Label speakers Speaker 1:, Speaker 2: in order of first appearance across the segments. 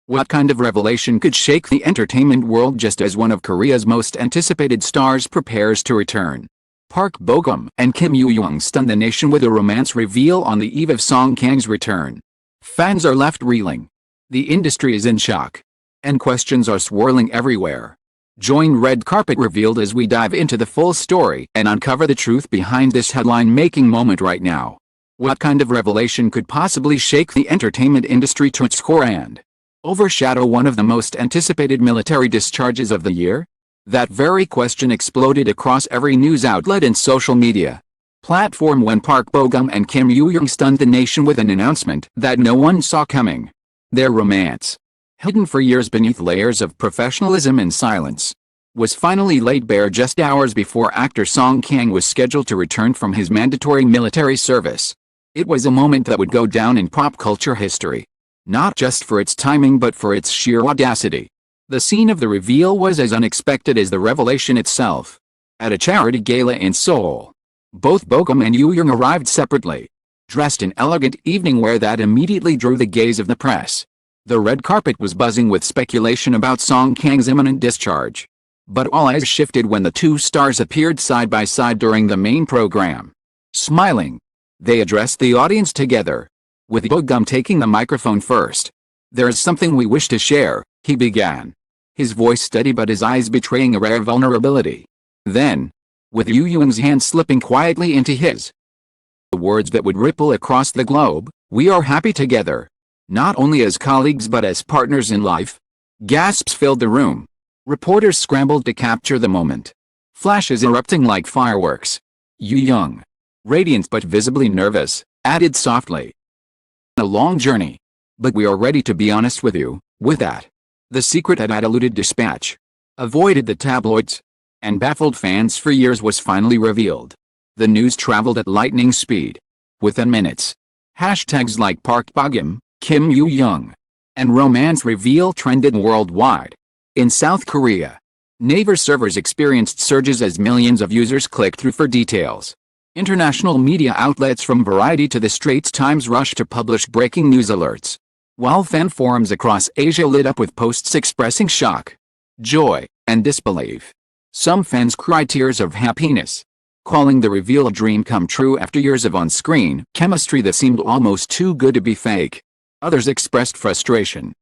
Speaker 1: What kind of revelation could shake the entertainment world just as one of Korea's most anticipated stars prepares to return? Park Bo-gum and Kim Yoo Jung stun the nation with a romance reveal on the eve of Song Kang's return. Fans are left reeling. The industry is in shock. And questions are swirling everywhere. Join Red Carpet Revealed as we dive into the full story and uncover the truth behind this headline-making moment right now. What kind of revelation could possibly shake the entertainment industry to its core and overshadow one of the most anticipated military discharges of the year? That very question exploded across every news outlet and social media platform when Park Bo-gum and Kim Yoo Jung stunned the nation with an announcement that no one saw coming. Their romance, hidden for years beneath layers of professionalism and silence, was finally laid bare just hours before actor Song Kang was scheduled to return from his mandatory military service. It was a moment that would go down in pop culture history, not just for its timing but for its sheer audacity. The scene of the reveal was as unexpected as the revelation itself. At a charity gala in Seoul, both Bo-gum and Yoo Jung arrived separately, dressed in elegant evening wear that immediately drew the gaze of the press. The red carpet was buzzing with speculation about Song Kang's imminent discharge. But all eyes shifted when the two stars appeared side by side during the main program. Smiling, they addressed the audience together, with Bo-gum taking the microphone first. "There is something we wish to share," he began, his voice steady but his eyes betraying a rare vulnerability. Then, with Yoo Jung's hand slipping quietly into his, the words that would ripple across the globe, "We are happy together, not only as colleagues but as partners in life." Gasps filled the room. Reporters scrambled to capture the moment, flashes erupting like fireworks. Yoo Jung, radiant but visibly nervous, added softly, "A long journey. But we are ready to be honest with you." With that, the secret had eluded dispatch, avoided the tabloids, and baffled fans for years was finally revealed. The news traveled at lightning speed. Within minutes, hashtags like Park Bo-gum, Kim Yoo Jung, and romance reveal trended worldwide. In South Korea, Naver servers experienced surges as millions of users clicked through for details. International media outlets from Variety to the Straits Times rushed to publish breaking news alerts, while fan forums across Asia lit up with posts expressing shock, joy, and disbelief. Some fans cried tears of happiness, calling the reveal a dream come true after years of on-screen chemistry that seemed almost too good to be fake. Others expressed frustration,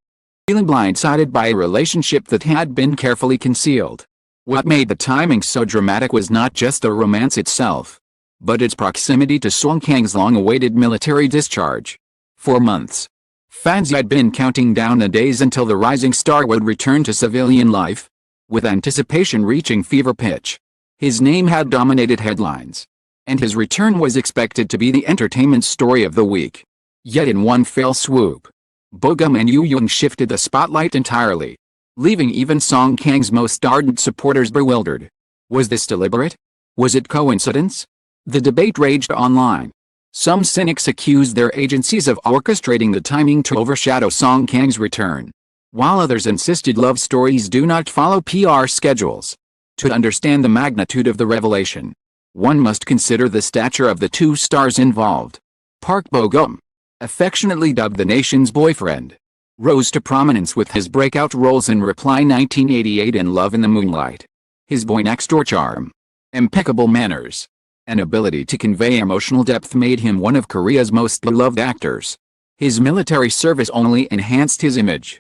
Speaker 1: feeling blindsided by a relationship that had been carefully concealed. What made the timing so dramatic was not just the romance itself, but its proximity to Song Kang's long-awaited military discharge. For months, fans had been counting down the days until the rising star would return to civilian life, with anticipation reaching fever pitch. His name had dominated headlines, and his return was expected to be the entertainment story of the week. Yet in one fell swoop, Bo-gum and Yoo Jung shifted the spotlight entirely, leaving even Song Kang's most ardent supporters bewildered. Was this deliberate? Was it coincidence? The debate raged online. Some cynics accused their agencies of orchestrating the timing to overshadow Song Kang's return, while others insisted love stories do not follow PR schedules. To understand the magnitude of the revelation, one must consider the stature of the two stars involved. Park Bo-gum, affectionately dubbed the nation's boyfriend, rose to prominence with his breakout roles in Reply 1988 and Love in the Moonlight. His boy-next-door charm, impeccable manners, and ability to convey emotional depth made him one of Korea's most beloved actors. His military service only enhanced his image.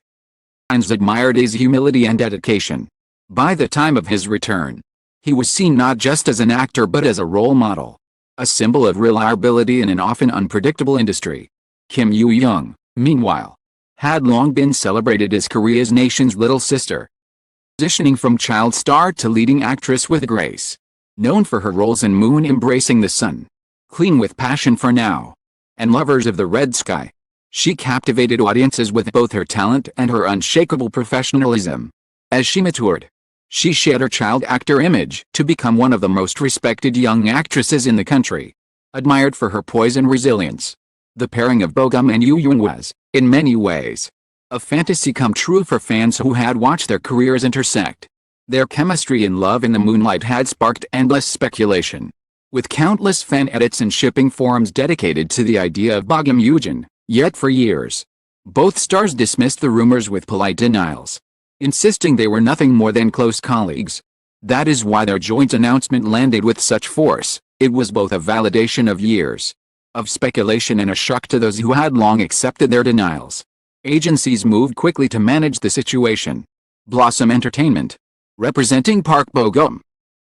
Speaker 1: Fans admired his humility and dedication. By the time of his return, he was seen not just as an actor but as a role model, a symbol of reliability in an often unpredictable industry. Kim Yoo Jung, meanwhile, had long been celebrated as Korea's nation's little sister, transitioning from child star to leading actress with grace. Known for her roles in Moon Embracing the Sun, Clean with Passion for Now, and Lovers of the Red Sky, she captivated audiences with both her talent and her unshakable professionalism. As she matured, she shed her child actor image to become one of the most respected young actresses in the country. Admired for her poise and resilience, the pairing of Bo-gum and Yoo Jung was, in many ways, a fantasy come true for fans who had watched their careers intersect. Their chemistry in Love in the Moonlight had sparked endless speculation, with countless fan edits and shipping forums dedicated to the idea of Bo-gum Yoo Jung. Yet for years, Both stars dismissed the rumors with polite denials, insisting they were nothing more than close colleagues. That is why their joint announcement landed with such force. It was both a validation of years of speculation and a shock to those who had long accepted their denials. Agencies moved quickly to manage the situation. Blossom Entertainment, representing Park Bo-gum,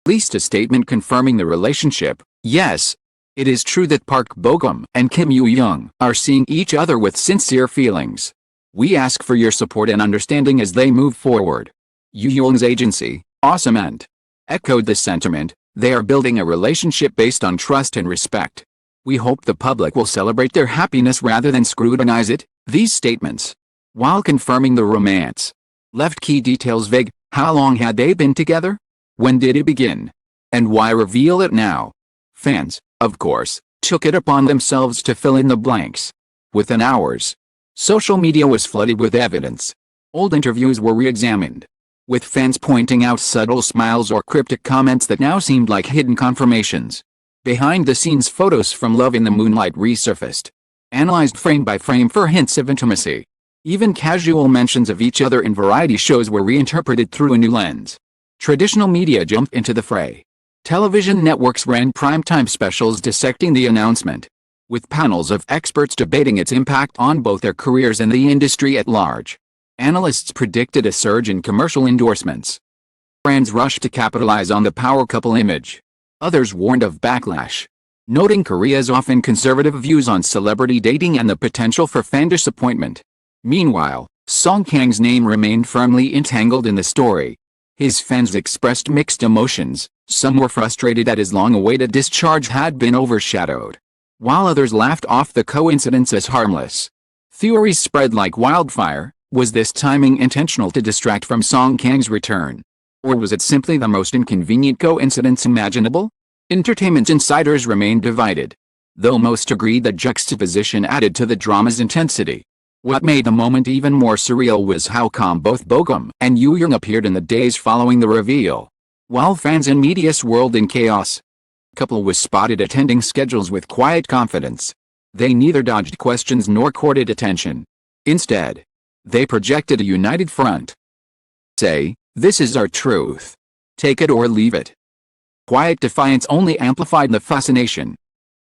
Speaker 1: released a statement confirming the relationship. Yes, it is true that Park Bo-gum and Kim Yoo Jung are seeing each other with sincere feelings. We ask for your support and understanding as they move forward. Yoo Jung's agency, Awesome and echoed this sentiment. They are building a relationship based on trust and respect. We hope the public will celebrate their happiness rather than scrutinize it. These statements, while confirming the romance, left key details vague. How long had they been together? When did it begin? And why reveal it now? Fans, of course, took it upon themselves to fill in the blanks. Within hours, social media was flooded with evidence. Old interviews were re-examined, with fans pointing out subtle smiles or cryptic comments that now seemed like hidden confirmations. Behind-the-scenes photos from Love in the Moonlight resurfaced, analyzed frame by frame for hints of intimacy. Even casual mentions of each other in variety shows were reinterpreted through a new lens. Traditional media jumped into the fray. Television networks ran primetime specials dissecting the announcement, with panels of experts debating its impact on both their careers and the industry at large. Analysts predicted a surge in commercial endorsements. Brands rushed to capitalize on the power couple image. Others warned of backlash, noting Korea's often conservative views on celebrity dating and the potential for fan disappointment. Meanwhile, Song Kang's name remained firmly entangled in the story. His fans expressed mixed emotions. Some were frustrated that his long-awaited discharge had been overshadowed, while others laughed off the coincidence as harmless. Theories spread like wildfire. Was this timing intentional to distract from Song Kang's return? Or was it simply the most inconvenient coincidence imaginable? Entertainment insiders remained divided, though most agreed that juxtaposition added to the drama's intensity. What made the moment even more surreal was how calm both Bo-gum and Yoo Jung appeared in the days following the reveal. While fans and media swirled in chaos, the couple was spotted attending schedules with quiet confidence. They neither dodged questions nor courted attention. Instead, they projected a united front. Say, this is our truth. Take it or leave it. Quiet defiance only amplified the fascination.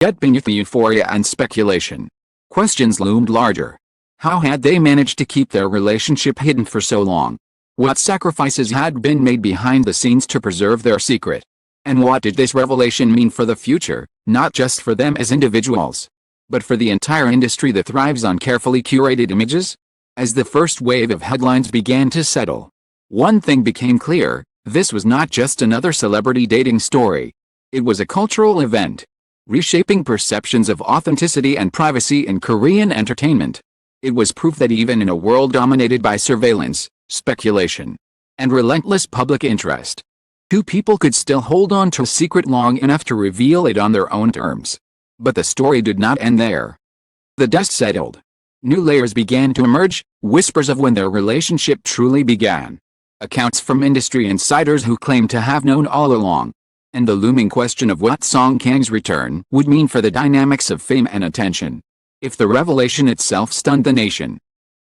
Speaker 1: Yet beneath the euphoria and speculation, questions loomed larger. How had they managed to keep their relationship hidden for so long? What sacrifices had been made behind the scenes to preserve their secret? And what did this revelation mean for the future, not just for them as individuals, but for the entire industry that thrives on carefully curated images? As the first wave of headlines began to settle, one thing became clear: this was not just another celebrity dating story. It was a cultural event, reshaping perceptions of authenticity and privacy in Korean entertainment. It was proof that even in a world dominated by surveillance, speculation, and relentless public interest, two people could still hold on to a secret long enough to reveal it on their own terms. But the story did not end there. The dust settled. New layers began to emerge, whispers of when their relationship truly began, accounts from industry insiders who claimed to have known all along, and the looming question of what Song Kang's return would mean for the dynamics of fame and attention. If the revelation itself stunned the nation,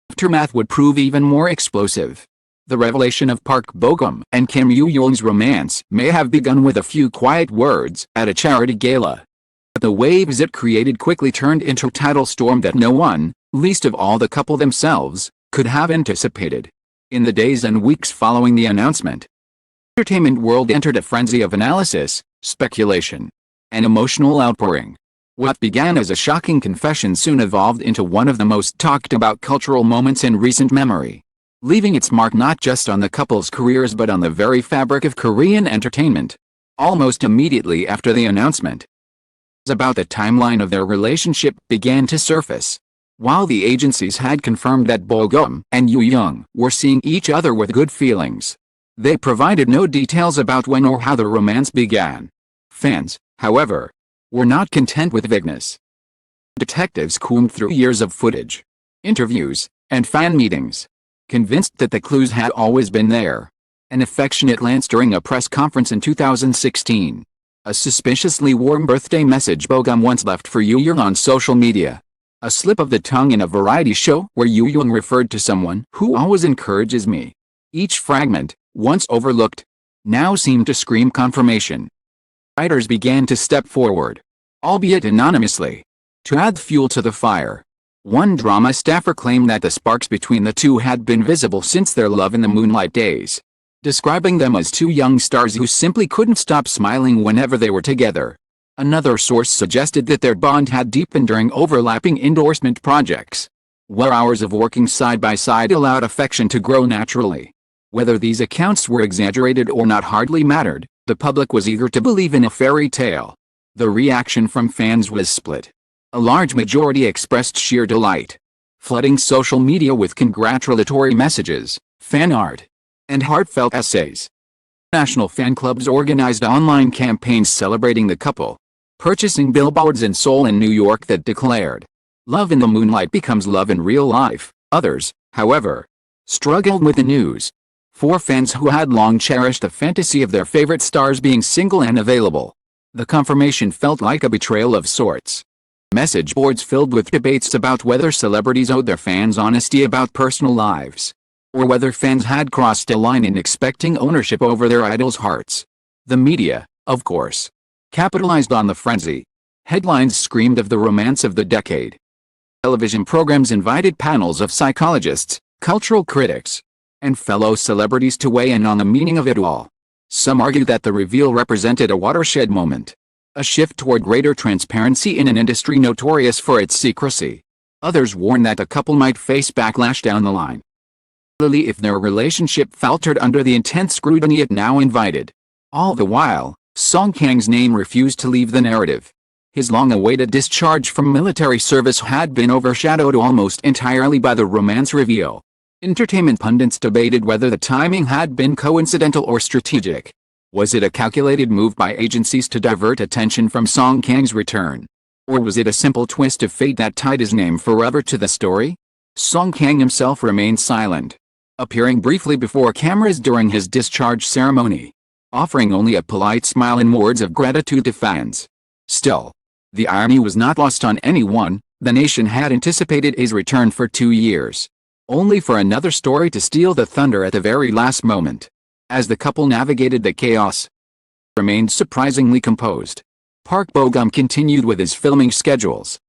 Speaker 1: the aftermath would prove even more explosive. The revelation of Park Bo-gum and Kim Yoo Jung's romance may have begun with a few quiet words at a charity gala. But the waves it created quickly turned into a tidal storm that no one, least of all the couple themselves, could have anticipated. In the days and weeks following the announcement, the entertainment world entered a frenzy of analysis, speculation, and emotional outpouring. What began as a shocking confession soon evolved into one of the most talked about cultural moments in recent memory, leaving its mark not just on the couple's careers but on the very fabric of Korean entertainment. Almost immediately after the announcement, about the timeline of their relationship began to surface. While the agencies had confirmed that Bo-gum and Yoo Jung were seeing each other with good feelings, they provided no details about when or how the romance began. Fans, however, were not content with vagueness. Detectives combed through years of footage, interviews, and fan meetings, convinced that the clues had always been there. An affectionate glance during a press conference in 2016. A suspiciously warm birthday message Bo-gum once left for Yoo Jung on social media. A slip of the tongue in a variety show where Yoo Jung referred to someone who always encourages me. Each fragment, once overlooked, now seemed to scream confirmation. Writers began to step forward, albeit anonymously, to add fuel to the fire. One drama staffer claimed that the sparks between the two had been visible since their love in the moonlight days, describing them as two young stars who simply couldn't stop smiling whenever they were together. Another source suggested that their bond had deepened during overlapping endorsement projects, where hours of working side by side allowed affection to grow naturally. Whether these accounts were exaggerated or not hardly mattered. The public was eager to believe in a fairy tale. The reaction from fans was split. A large majority expressed sheer delight, flooding social media with congratulatory messages, fan art, and heartfelt essays. National fan clubs organized online campaigns celebrating the couple, purchasing billboards in Seoul and New York that declared, "Love in the moonlight becomes love in real life." Others, however, struggled with the news. For fans who had long cherished the fantasy of their favorite stars being single and available, the confirmation felt like a betrayal of sorts. Message boards filled with debates about whether celebrities owed their fans honesty about personal lives, or whether fans had crossed a line in expecting ownership over their idols' hearts. The media, of course, capitalized on the frenzy. Headlines screamed of the romance of the decade. Television programs invited panels of psychologists, cultural critics, and fellow celebrities to weigh in on the meaning of it all. Some argued that the reveal represented a watershed moment, a shift toward greater transparency in an industry notorious for its secrecy. Others warned that the couple might face backlash down the line, particularly if their relationship faltered under the intense scrutiny it now invited. All the while, Kang's name refused to leave the narrative. His long-awaited discharge from military service had been overshadowed almost entirely by the romance reveal. Entertainment pundits debated whether the timing had been coincidental or strategic. Was it a calculated move by agencies to divert attention from Kang's return? Or was it a simple twist of fate that tied his name forever to the story? Kang himself remained silent, appearing briefly before cameras during his discharge ceremony, offering only a polite smile and words of gratitude to fans. Still, the irony was not lost on anyone. The nation had anticipated his return for 2 years, only for another story to steal the thunder at the very last moment. As the couple navigated the chaos, remained surprisingly composed. Park Bo-gum continued with his filming schedules,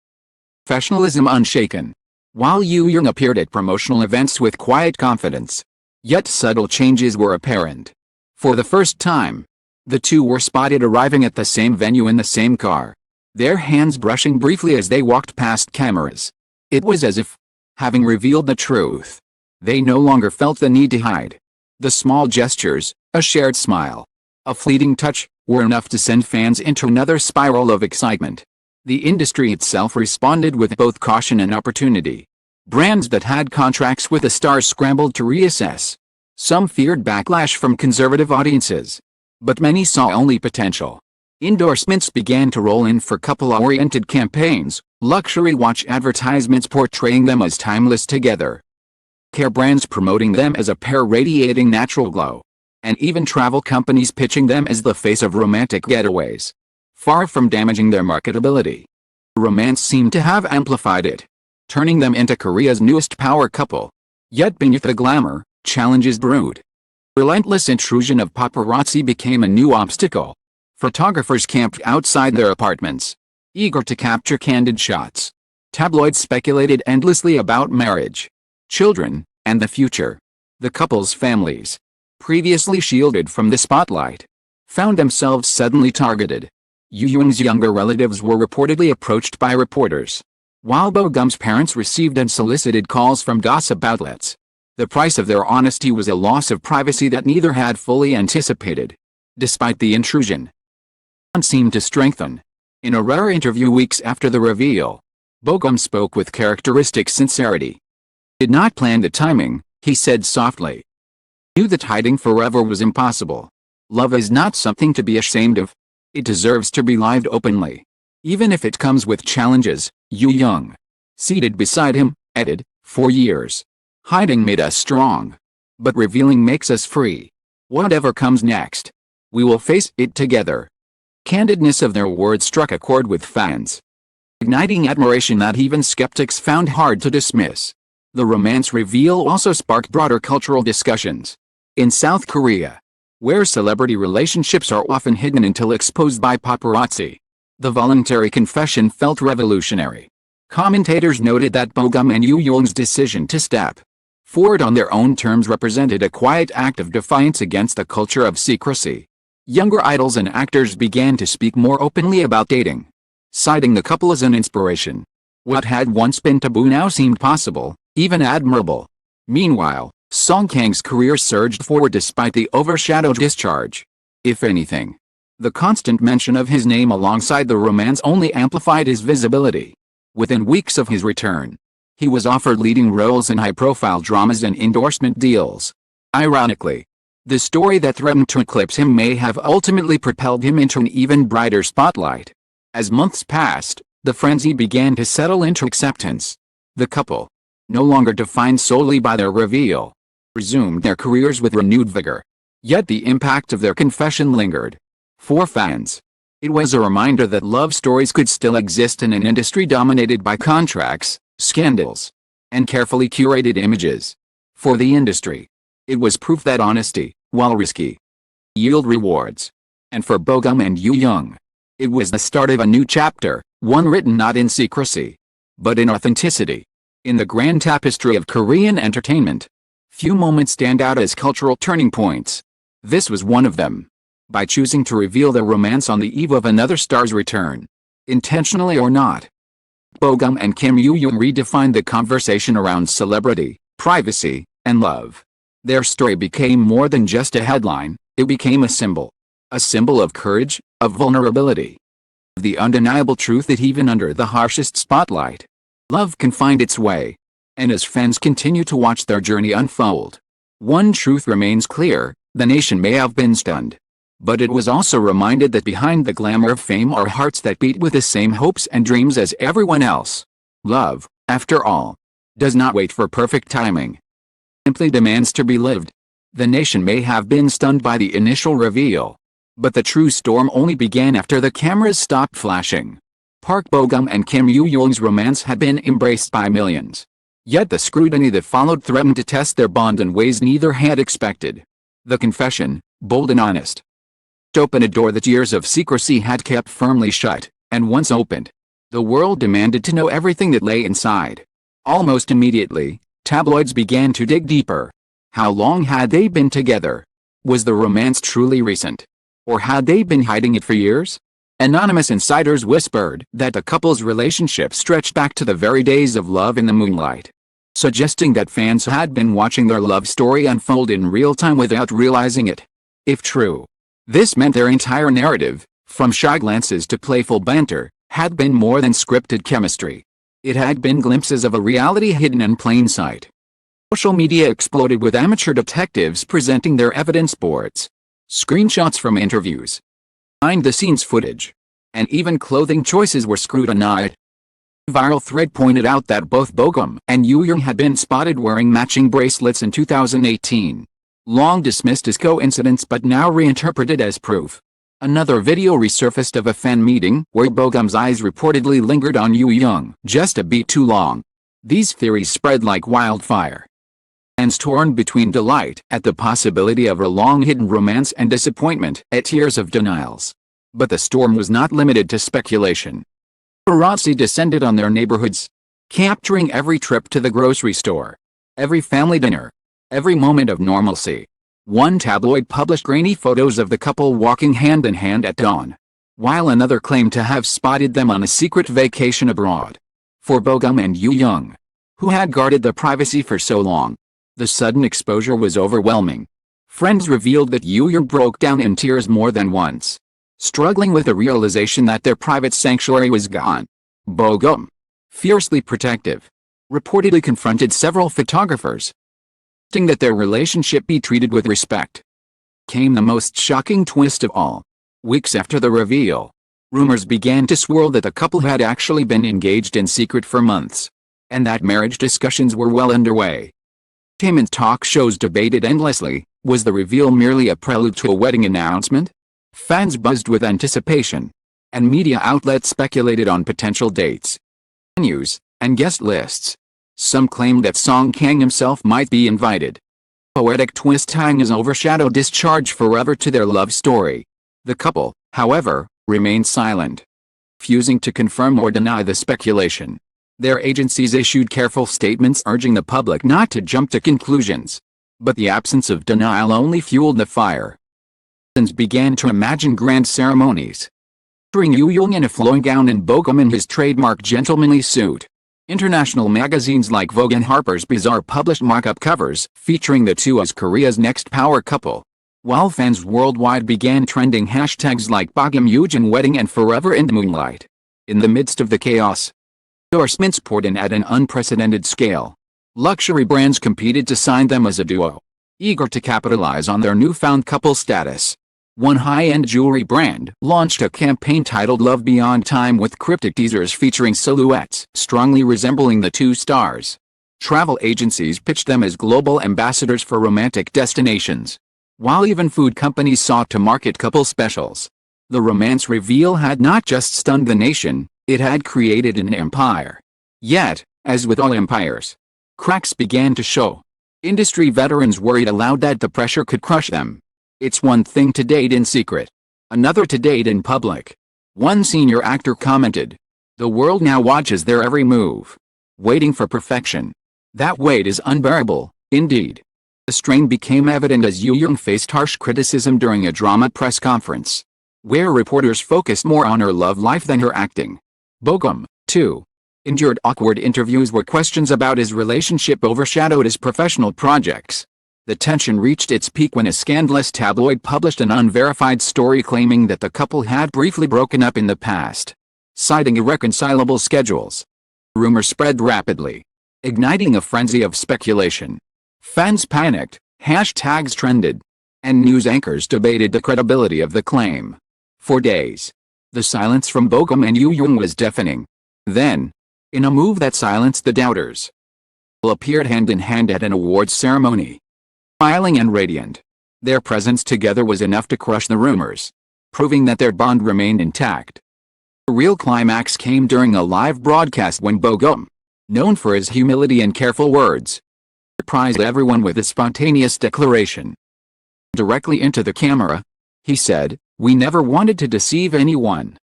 Speaker 1: professionalism unshaken, while Yoo Jung appeared at promotional events with quiet confidence. Yet subtle changes were apparent. For the first time, the two were spotted arriving at the same venue in the same car, their hands brushing briefly as they walked past cameras. It was as if, having revealed the truth, they no longer felt the need to hide. The small gestures, a shared smile, a fleeting touch, were enough to send fans into another spiral of excitement. The industry itself responded with both caution and opportunity. Brands that had contracts with the stars scrambled to reassess. Some feared backlash from conservative audiences, but many saw only potential. Endorsements began to roll in for couple-oriented campaigns, luxury watch advertisements portraying them as timeless together, care brands promoting them as a pair radiating natural glow, and even travel companies pitching them as the face of romantic getaways. Far from damaging their marketability, romance seemed to have amplified it, turning them into Korea's newest power couple. Yet beneath the glamour, challenges brewed. Relentless intrusion of paparazzi became a new obstacle. Photographers camped outside their apartments, eager to capture candid shots. Tabloids speculated endlessly about marriage, children, and the future. The couple's families, previously shielded from the spotlight, found themselves suddenly targeted. Yoo Jung's younger relatives were reportedly approached by reporters, while Bo-gum's parents received unsolicited calls from gossip outlets. The price of their honesty was a loss of privacy that neither had fully anticipated. Despite the intrusion, bond seemed to strengthen. In a rare interview weeks after the reveal, Bo-gum spoke with characteristic sincerity. "Did not plan the timing," he said softly. "Knew that hiding forever was impossible. Love is not something to be ashamed of. It deserves to be lived openly, even if it comes with challenges." Yoo Jung, seated beside him, added, "For years, hiding made us strong, but revealing makes us free. Whatever comes next, we will face it together." Candidness of their words struck a chord with fans. igniting admiration that even skeptics found hard to dismiss. The romance reveal also sparked broader cultural discussions. In South Korea, where celebrity relationships are often hidden until exposed by paparazzi, the voluntary confession felt revolutionary. Commentators noted that Bogum and Yoo Jung's decision to step forward on their own terms represented a quiet act of defiance against the culture of secrecy. Younger idols and actors began to speak more openly about dating, citing the couple as an inspiration. What had once been taboo now seemed possible, even admirable. Meanwhile, Kang's career surged forward despite the overshadowed discharge. If anything, the constant mention of his name alongside the romance only amplified his visibility. Within weeks of his return, he was offered leading roles in high-profile dramas and endorsement deals. Ironically, the story that threatened to eclipse him may have ultimately propelled him into an even brighter spotlight. As months passed, the frenzy began to settle into acceptance. The couple, no longer defined solely by their reveal, resumed their careers with renewed vigor. Yet the impact of their confession lingered. For fans, it was a reminder that love stories could still exist in an industry dominated by contracts, scandals, and carefully curated images. For the industry, it was proof that honesty, while risky, yield rewards. And for Bogum and Yoo Jung, it was the start of a new chapter, one written not in secrecy, but in authenticity. In the grand tapestry of Korean entertainment, few moments stand out as cultural turning points. This was one of them. By choosing to reveal their romance on the eve of another star's return, intentionally or not, Bogum and Yoo Jung redefined the conversation around celebrity, privacy, and love. Their story became more than just a headline, it became a symbol of courage, of vulnerability. The undeniable truth that even under the harshest spotlight, love can find its way. And as fans continue to watch their journey unfold, one truth remains clear: the nation may have been stunned, but it was also reminded that behind the glamour of fame are hearts that beat with the same hopes and dreams as everyone else. Love, after all, does not wait for perfect timing. It simply demands to be lived. The nation may have been stunned by the initial reveal, but the true storm only began after the cameras stopped flashing. Park Bogum and Yoo Jung's romance had been embraced by millions. Yet the scrutiny that followed threatened to test their bond in ways neither had expected. The confession, bold and honest, opened a door that years of secrecy had kept firmly shut, and once opened, the world demanded to know everything that lay inside. Almost immediately, tabloids began to dig deeper. How long had they been together? Was the romance truly recent? Or had they been hiding it for years? Anonymous insiders whispered that the couple's relationship stretched back to the very days of Love in the Moonlight, suggesting that fans had been watching their love story unfold in real time without realizing it. If true, this meant their entire narrative, from shy glances to playful banter, had been more than scripted chemistry. It had been glimpses of a reality hidden in plain sight. Social media exploded with amateur detectives presenting their evidence boards, screenshots from interviews, behind-the-scenes footage, and even clothing choices were scrutinized. A viral thread pointed out that both Bogum and Yoo Jung had been spotted wearing matching bracelets in 2018. Long dismissed as coincidence but now reinterpreted as proof. Another video resurfaced of a fan meeting where Bogum's eyes reportedly lingered on Yoo Jung just a beat too long. These theories spread like wildfire. Fans torn between delight at the possibility of a long-hidden romance and disappointment at tears of denials. But the storm was not limited to speculation. Paparazzi descended on their neighborhoods, capturing every trip to the grocery store, every family dinner, every moment of normalcy. One tabloid published grainy photos of the couple walking hand in hand at dawn, while another claimed to have spotted them on a secret vacation abroad. For Bogum and Yoo Jung, who had guarded their privacy for so long, the sudden exposure was overwhelming. Friends revealed that Yoo Jung broke down in tears more than once, struggling with the realization that their private sanctuary was gone. Bogum, fiercely protective, reportedly confronted several photographers, insisting that their relationship be treated with respect. Came the most shocking twist of all. Weeks after the reveal, rumors began to swirl that the couple had actually been engaged in secret for months, and that marriage discussions were well underway. Entertainment talk shows debated endlessly, was the reveal merely a prelude to a wedding announcement? Fans buzzed with anticipation. and media outlets speculated on potential dates, venues, and guest lists. Some claimed that Song Kang himself might be invited. Poetic twist tying his overshadowed discharge forever to their love story. The couple, however, remained silent, refusing to confirm or deny the speculation. Their agencies issued careful statements urging the public not to jump to conclusions. But the absence of denial only fueled the fire. Fans began to imagine grand ceremonies, featuring Yoo Jung in a flowing gown and Bogum in his trademark gentlemanly suit. International magazines like Vogue and Harper's Bazaar published mock-up covers featuring the two as Korea's next power couple, while fans worldwide began trending hashtags like Bogum Yoo Jung wedding and Forever in the Moonlight. In the midst of the chaos, endorsements poured in at an unprecedented scale. Luxury brands competed to sign them as a duo, eager to capitalize on their newfound couple status. One high-end jewelry brand launched a campaign titled Love Beyond Time with cryptic teasers featuring silhouettes strongly resembling the two stars. Travel agencies pitched them as global ambassadors for romantic destinations, while even food companies sought to market couple specials. The romance reveal had not just stunned the nation, it had created an empire. Yet, as with all empires, cracks began to show. Industry veterans worried aloud that the pressure could crush them. It's one thing to date in secret, another to date in public. One senior actor commented, "The world now watches their every move, waiting for perfection. That weight is unbearable, indeed." The strain became evident as Yoo Jung faced harsh criticism during a drama press conference, where reporters focused more on her love life than her acting. Bogum, too, endured awkward interviews where questions about his relationship overshadowed his professional projects. The tension reached its peak when a scandalous tabloid published an unverified story claiming that the couple had briefly broken up in the past, citing irreconcilable schedules. Rumors spread rapidly, igniting a frenzy of speculation. Fans panicked, hashtags trended, and news anchors debated the credibility of the claim. For days, the silence from Bogum and Yoo Jung was deafening. Then, in a move that silenced the doubters, they appeared hand in hand at an awards ceremony. Smiling and radiant, their presence together was enough to crush the rumors, proving that their bond remained intact. The real climax came during a live broadcast when Bogum, known for his humility and careful words, surprised everyone with a spontaneous declaration. Directly into the camera, he said, "We never wanted to deceive anyone.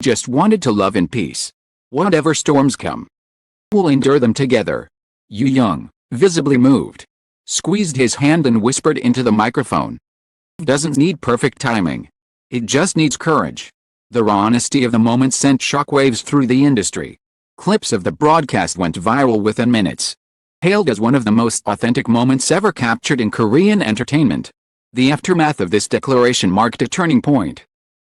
Speaker 1: Just wanted to love in peace. Whatever storms come, we'll endure them together." Yoo Jung, visibly moved, squeezed his hand and whispered into the microphone, "It doesn't need perfect timing. It just needs courage." The raw honesty of the moment sent shockwaves through the industry. Clips of the broadcast went viral within minutes, hailed as one of the most authentic moments ever captured in Korean entertainment. The aftermath of this declaration marked a turning point.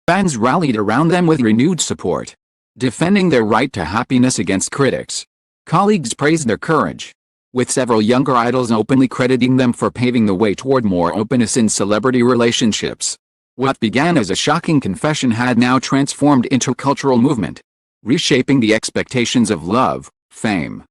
Speaker 1: Fans rallied around them with renewed support, defending their right to happiness against critics. Colleagues praised their courage, with several younger idols openly crediting them for paving the way toward more openness in celebrity relationships. What began as a shocking confession had now transformed into a cultural movement, reshaping the expectations of love, fame,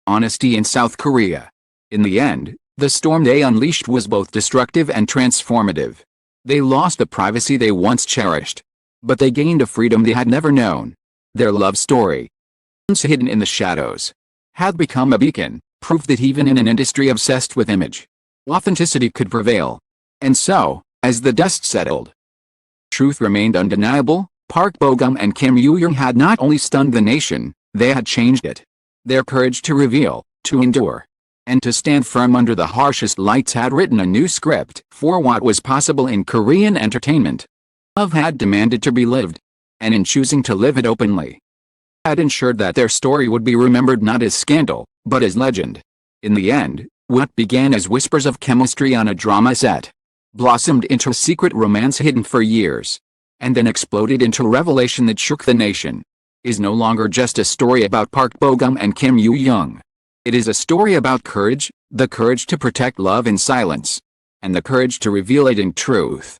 Speaker 1: honesty in South Korea. In the end, the storm they unleashed was both destructive and transformative. They lost the privacy they once cherished, but they gained a freedom they had never known. Their love story, once hidden in the shadows, had become a beacon, proof that even in an industry obsessed with image, authenticity could prevail. And so, as the dust settled, truth remained undeniable. Park Bogum and Kim Yoo Jung had not only stunned the nation, they had changed it. Their courage to reveal, to endure, and to stand firm under the harshest lights had written a new script for what was possible in Korean entertainment. Love had demanded to be lived, and in choosing to live it openly, had ensured that their story would be remembered not as scandal, but as legend. In the end, what began as whispers of chemistry on a drama set blossomed into a secret romance hidden for years, and then exploded into a revelation that shook the nation. Is no longer just a story about Park Bogum and Kim Yoo Jung. It is a story about courage, the courage to protect love in silence, and the courage to reveal it in truth.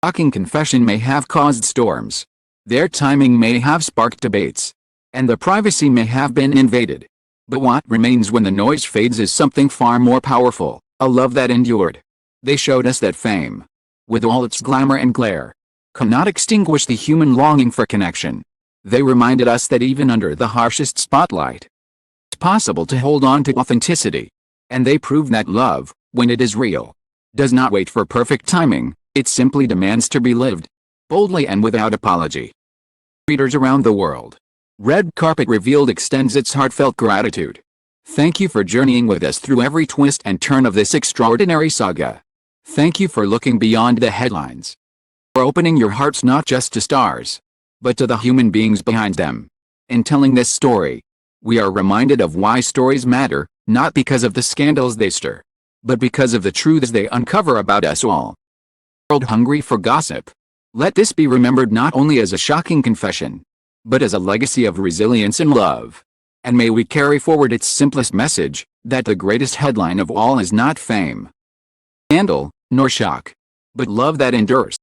Speaker 1: Shocking confession may have caused storms. Their timing may have sparked debates, and the privacy may have been invaded. But what remains when the noise fades is something far more powerful, a love that endured. They showed us that fame, with all its glamour and glare, cannot extinguish the human longing for connection. They reminded us that even under the harshest spotlight, it's possible to hold on to authenticity. And they prove that love, when it is real, does not wait for perfect timing, it simply demands to be lived, boldly and without apology. Readers around the world, Red Carpet Revealed extends its heartfelt gratitude. Thank you for journeying with us through every twist and turn of this extraordinary saga. Thank you for looking beyond the headlines, for opening your hearts not just to stars, but to the human beings behind them. In telling this story, we are reminded of why stories matter, not because of the scandals they stir, but because of the truths they uncover about us all. World hungry for gossip. Let this be remembered not only as a shocking confession, but as a legacy of resilience and love. And may we carry forward its simplest message, that the greatest headline of all is not fame, scandal, nor shock, but love that endures.